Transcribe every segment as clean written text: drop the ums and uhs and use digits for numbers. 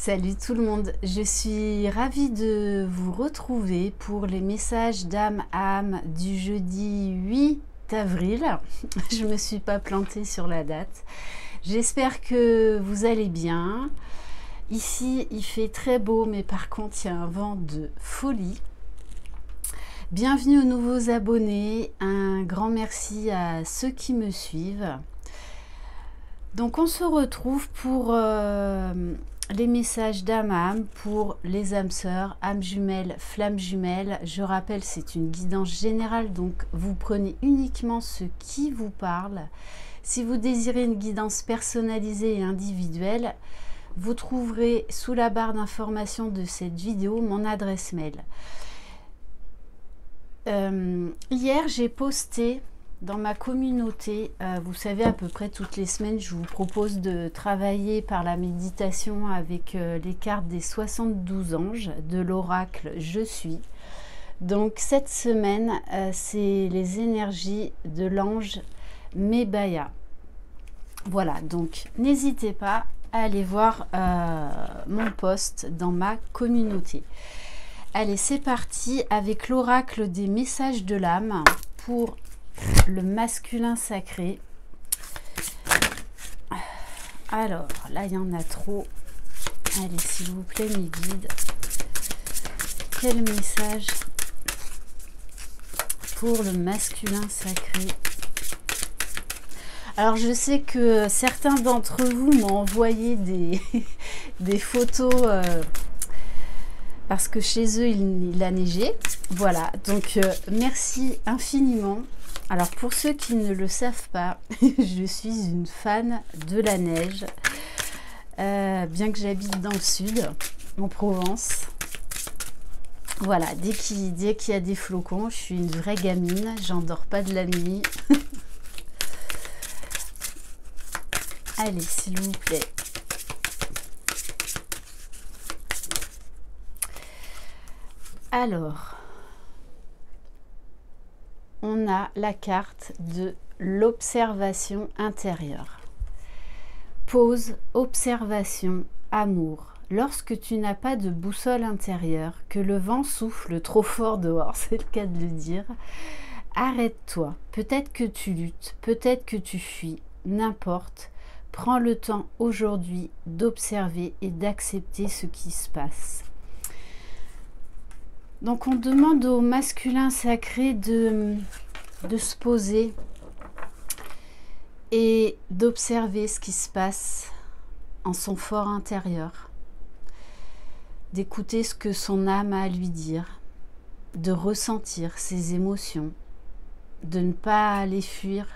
Salut tout le monde, je suis ravie de vous retrouver pour les messages d'âme à âme du jeudi 8 avril. Je ne me suis pas plantée sur la date. J'espère que vous allez bien. Ici, il fait très beau, mais par contre, il y a un vent de folie. Bienvenue aux nouveaux abonnés. Un grand merci à ceux qui me suivent. Donc, on se retrouve pour les messages d'âme à âme pour les âmes sœurs, âmes jumelles, flammes jumelles. Je rappelle, c'est une guidance générale, donc vous prenez uniquement ce qui vous parle. Si vous désirez une guidance personnalisée et individuelle, vous trouverez sous la barre d'information de cette vidéo mon adresse mail. Hier, j'ai posté dans ma communauté, vous savez, à peu près toutes les semaines, je vous propose de travailler par la méditation avec les cartes des 72 anges de l'oracle Je suis. Donc cette semaine, c'est les énergies de l'ange Mebaya. Voilà, donc n'hésitez pas à aller voir mon post dans ma communauté. Allez, c'est parti avec l'oracle des messages de l'âme pour le masculin sacré. Alors, là, il y en a trop. Allez, s'il vous plaît, mes guides. Quel message pour le masculin sacré? Alors, je sais que certains d'entre vous m'ont envoyé des photos parce que chez eux, il a neigé. Voilà, donc merci infiniment. Alors pour ceux qui ne le savent pas, je suis une fan de la neige, bien que j'habite dans le sud, en Provence. Voilà, dès qu'il y a des flocons, je suis une vraie gamine, j'endors pas de la nuit. Allez, s'il vous plaît. Alors, on a la carte de l'observation intérieure. Pause, observation, amour. Lorsque tu n'as pas de boussole intérieure, que le vent souffle trop fort dehors, c'est le cas de le dire, arrête-toi. Peut-être que tu luttes, peut-être que tu fuis, n'importe. Prends le temps aujourd'hui d'observer et d'accepter ce qui se passe. Donc on demande au masculin sacré de se poser et d'observer ce qui se passe en son fort intérieur, d'écouter ce que son âme a à lui dire, de ressentir ses émotions, de ne pas les fuir.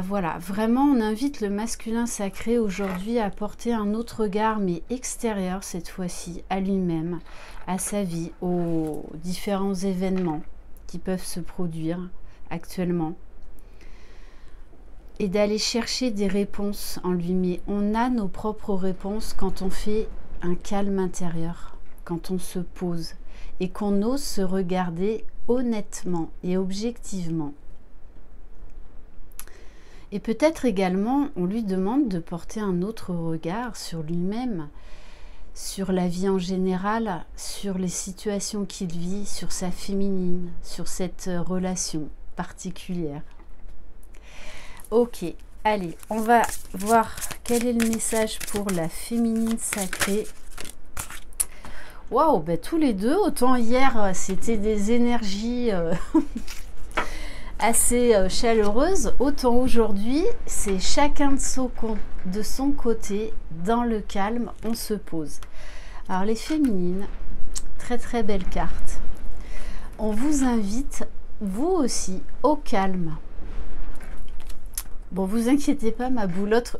Voilà, vraiment on invite le masculin sacré aujourd'hui à porter un autre regard, mais extérieur cette fois-ci, à lui-même, à sa vie, aux différents événements qui peuvent se produire actuellement, et d'aller chercher des réponses en lui. Mais on a nos propres réponses quand on fait un calme intérieur, quand on se pose et qu'on ose se regarder honnêtement et objectivement. Et peut-être également, on lui demande de porter un autre regard sur lui-même, sur la vie en général, sur les situations qu'il vit, sur sa féminine, sur cette relation particulière. Ok, allez, on va voir quel est le message pour la féminine sacrée. Waouh, ben tous les deux, autant hier c'était des énergies assez chaleureuse, autant aujourd'hui c'est chacun de son côté, dans le calme, on se pose. Alors les féminines, très très belle carte. On vous invite vous aussi au calme. Bon, vous inquiétez pas, ma boulotte,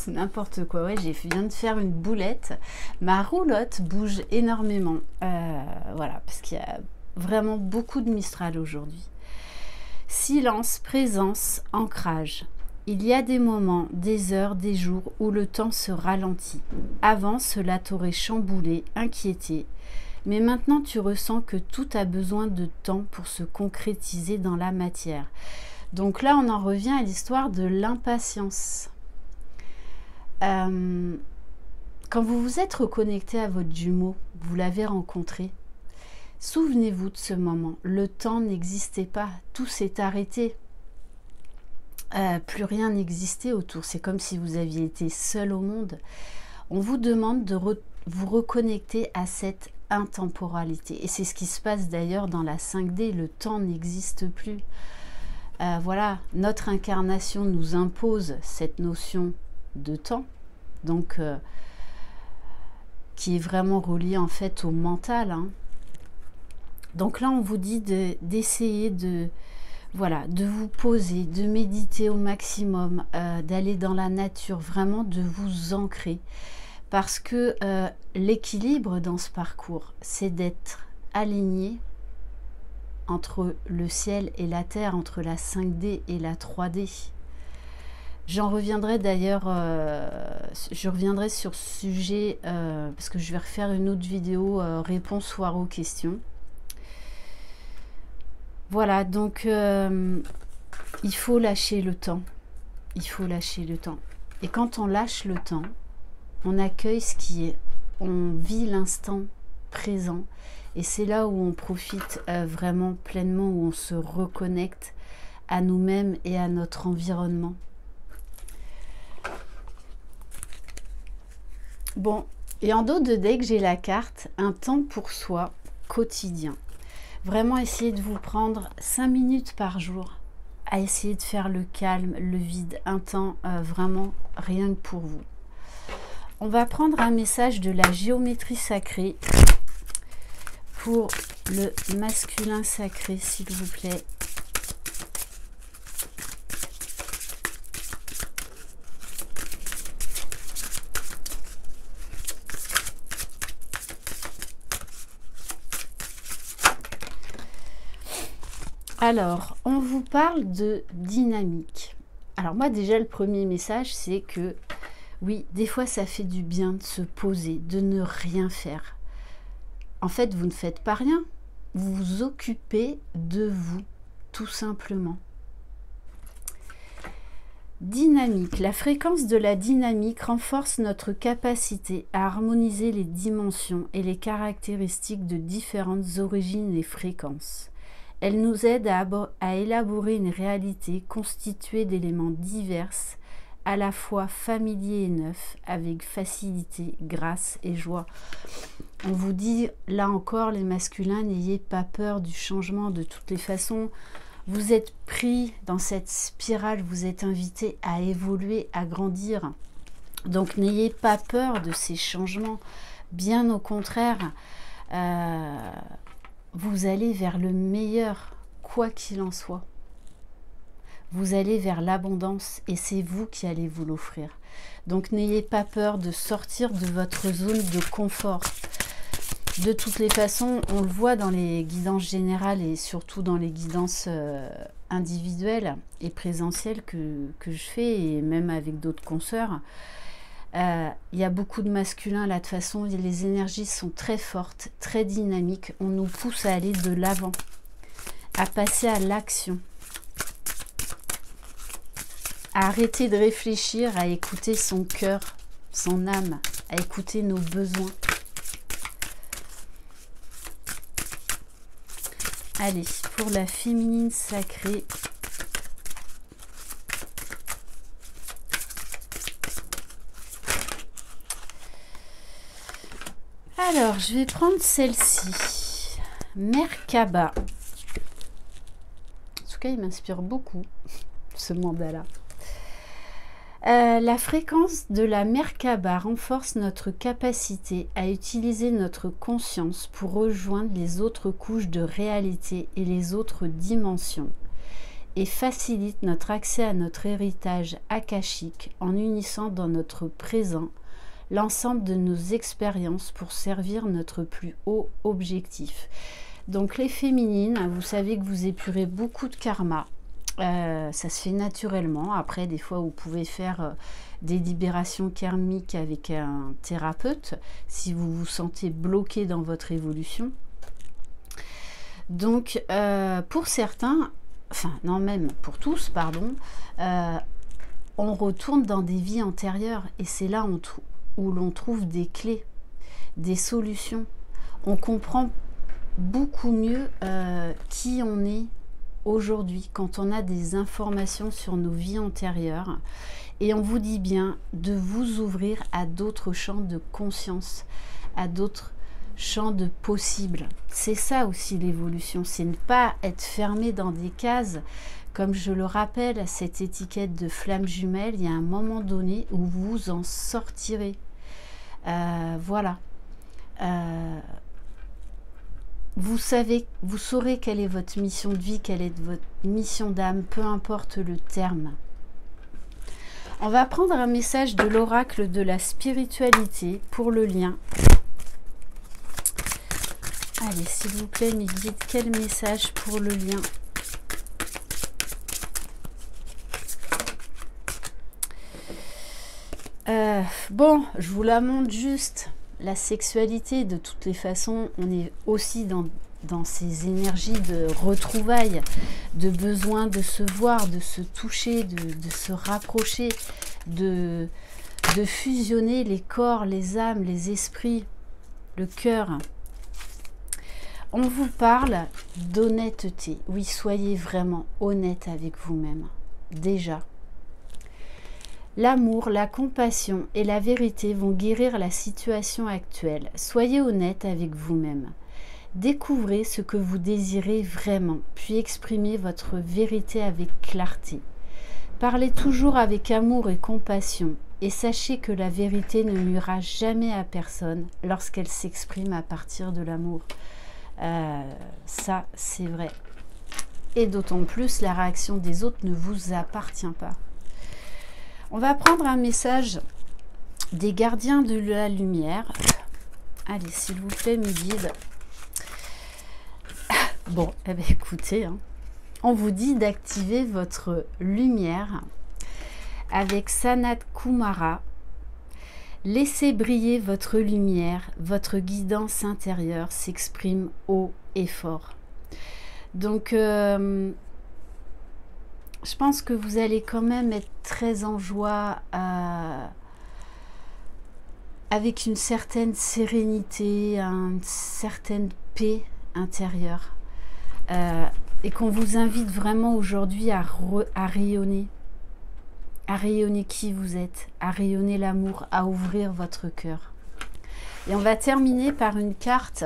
n'importe quoi, ouais, je viens de faire une boulette, ma roulotte bouge énormément, voilà, parce qu'il y a vraiment beaucoup de Mistral aujourd'hui. Silence, présence, ancrage. Il y a des moments, des heures, des jours où le temps se ralentit. Avant, cela t'aurait chamboulé, inquiété. Mais maintenant, tu ressens que tout a besoin de temps pour se concrétiser dans la matière. Donc là, on en revient à l'histoire de l'impatience. Quand vous vous êtes reconnecté à votre jumeau, vous l'avez rencontré, souvenez-vous de ce moment. Le temps n'existait pas, tout s'est arrêté. Plus rien n'existait autour. C'est comme si vous aviez été seul au monde. On vous demande de vous reconnecter à cette intemporalité. Et c'est ce qui se passe d'ailleurs dans la 5D. Le temps n'existe plus. Voilà, notre incarnation nous impose cette notion de temps. Donc, qui est vraiment reliée en fait au mental. Hein. Donc là, on vous dit d'essayer de... Voilà, de vous poser, de méditer au maximum, d'aller dans la nature, vraiment de vous ancrer. Parce que l'équilibre dans ce parcours, c'est d'être aligné entre le ciel et la terre, entre la 5D et la 3D. J'en reviendrai d'ailleurs, je reviendrai sur ce sujet, parce que je vais refaire une autre vidéo, réponse foire aux questions. Voilà, donc il faut lâcher le temps. Il faut lâcher le temps. Et quand on lâche le temps, on accueille ce qui est. On vit l'instant présent. Et c'est là où on profite vraiment pleinement, où on se reconnecte à nous-mêmes et à notre environnement. Bon, et en dos de deck, j'ai la carte « Un temps pour soi quotidien ». Vraiment, essayez de vous prendre 5 minutes par jour à essayer de faire le calme, le vide, un temps vraiment rien que pour vous. On va prendre un message de la géométrie sacrée pour le masculin sacré, s'il vous plaît. Alors, on vous parle de dynamique. Alors moi déjà, le premier message, c'est que oui, des fois ça fait du bien de se poser, de ne rien faire. En fait, vous ne faites pas rien. Vous vous occupez de vous, tout simplement. Dynamique. La fréquence de la dynamique renforce notre capacité à harmoniser les dimensions et les caractéristiques de différentes origines et fréquences. Elle nous aide à élaborer une réalité constituée d'éléments divers, à la fois familiers et neufs, avec facilité, grâce et joie. On vous dit, là encore, les masculins, n'ayez pas peur du changement. De toutes les façons, vous êtes pris dans cette spirale, vous êtes invités à évoluer, à grandir. Donc, n'ayez pas peur de ces changements. Bien au contraire, vous allez vers le meilleur, quoi qu'il en soit. Vous allez vers l'abondance et c'est vous qui allez vous l'offrir. Donc n'ayez pas peur de sortir de votre zone de confort. De toutes les façons, on le voit dans les guidances générales et surtout dans les guidances individuelles et présentielles que je fais, et même avec d'autres consoeurs. Il y a beaucoup de masculins là, de toute façon, les énergies sont très fortes, très dynamiques. On nous pousse à aller de l'avant, à passer à l'action, à arrêter de réfléchir, à écouter son cœur, son âme, à écouter nos besoins. Allez, pour la féminine sacrée, alors, je vais prendre celle-ci. Merkaba. En tout cas, il m'inspire beaucoup, ce mandala. La fréquence de la Merkaba renforce notre capacité à utiliser notre conscience pour rejoindre les autres couches de réalité et les autres dimensions, et facilite notre accès à notre héritage akashique en unissant dans notre présent l'ensemble de nos expériences pour servir notre plus haut objectif. Donc les féminines, vous savez que vous épurez beaucoup de karma. Ça se fait naturellement. Après, des fois, vous pouvez faire des libérations karmiques avec un thérapeute si vous vous sentez bloqué dans votre évolution. Donc, pour certains, enfin, non, même pour tous, pardon, on retourne dans des vies antérieures et c'est là où l'on trouve des clés, des solutions. On comprend beaucoup mieux qui on est aujourd'hui quand on a des informations sur nos vies antérieures. Et on vous dit bien de vous ouvrir à d'autres champs de conscience, à d'autres champs de possibles. C'est ça aussi l'évolution, c'est ne pas être fermé dans des cases. Comme je le rappelle, cette étiquette de flamme jumelle, il y a un moment donné où vous en sortirez. Voilà. Vous saurez quelle est votre mission de vie, quelle est votre mission d'âme, peu importe le terme. On va prendre un message de l'oracle de la spiritualité pour le lien. Allez, s'il vous plaît, mes guides, quel message pour le lien? Bon, je vous la montre juste. La sexualité, de toutes les façons, on est aussi dans ces énergies de retrouvailles, de besoin de se voir, de se toucher, de se rapprocher, de fusionner les corps, les âmes, les esprits, le cœur. On vous parle d'honnêteté. Oui, soyez vraiment honnête avec vous-même. Déjà. L'amour, la compassion et la vérité vont guérir la situation actuelle. Soyez honnête avec vous-même. Découvrez ce que vous désirez vraiment, puis exprimez votre vérité avec clarté. Parlez toujours avec amour et compassion, et sachez que la vérité ne nuira jamais à personne lorsqu'elle s'exprime à partir de l'amour. Ça, c'est vrai. Et d'autant plus, la réaction des autres ne vous appartient pas. On va prendre un message des gardiens de la lumière. Allez, s'il vous plaît, mes guides. Bon, eh bien, écoutez, hein, on vous dit d'activer votre lumière avec Sanat Kumara. Laissez briller votre lumière, votre guidance intérieure s'exprime haut et fort. Donc, je pense que vous allez quand même être très en joie, avec une certaine sérénité, une certaine paix intérieure. Et qu'on vous invite vraiment aujourd'hui à rayonner. À rayonner qui vous êtes, à rayonner l'amour, à ouvrir votre cœur. Et on va terminer par une carte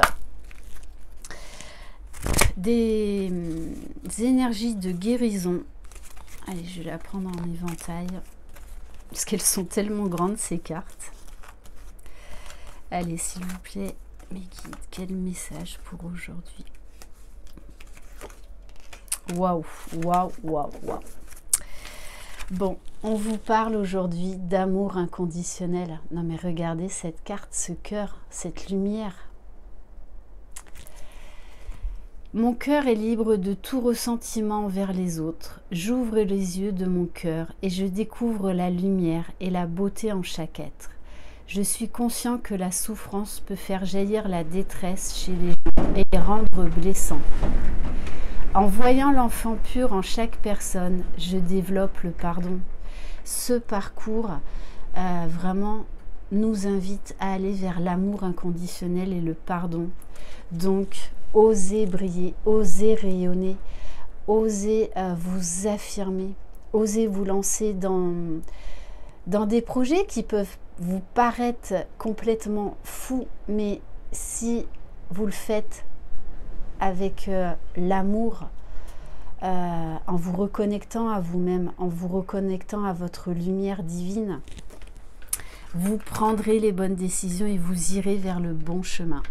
des énergies de guérison. Allez, je vais la prendre en éventail, parce qu'elles sont tellement grandes, ces cartes. Allez, s'il vous plaît, mes guides, quel message pour aujourd'hui? Waouh, waouh, waouh, waouh. Bon, on vous parle aujourd'hui d'amour inconditionnel. Non mais regardez cette carte, ce cœur, cette lumière. Mon cœur est libre de tout ressentiment envers les autres. J'ouvre les yeux de mon cœur et je découvre la lumière et la beauté en chaque être. Je suis conscient que la souffrance peut faire jaillir la détresse chez les gens et les rendre blessants. En voyant l'enfant pur en chaque personne, je développe le pardon. Ce parcours vraiment nous invite à aller vers l'amour inconditionnel et le pardon. Donc, osez briller, osez rayonner, osez vous affirmer, osez vous lancer dans des projets qui peuvent vous paraître complètement fous, mais si vous le faites avec l'amour, en vous reconnectant à vous-même, en vous reconnectant à votre lumière divine, vous prendrez les bonnes décisions et vous irez vers le bon chemin.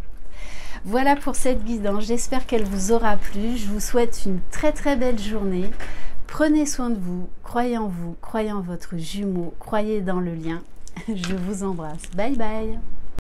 Voilà pour cette guidance, j'espère qu'elle vous aura plu. Je vous souhaite une très très belle journée. Prenez soin de vous, croyez en vous, croyez en votre jumeau, croyez dans le lien. Je vous embrasse. Bye bye.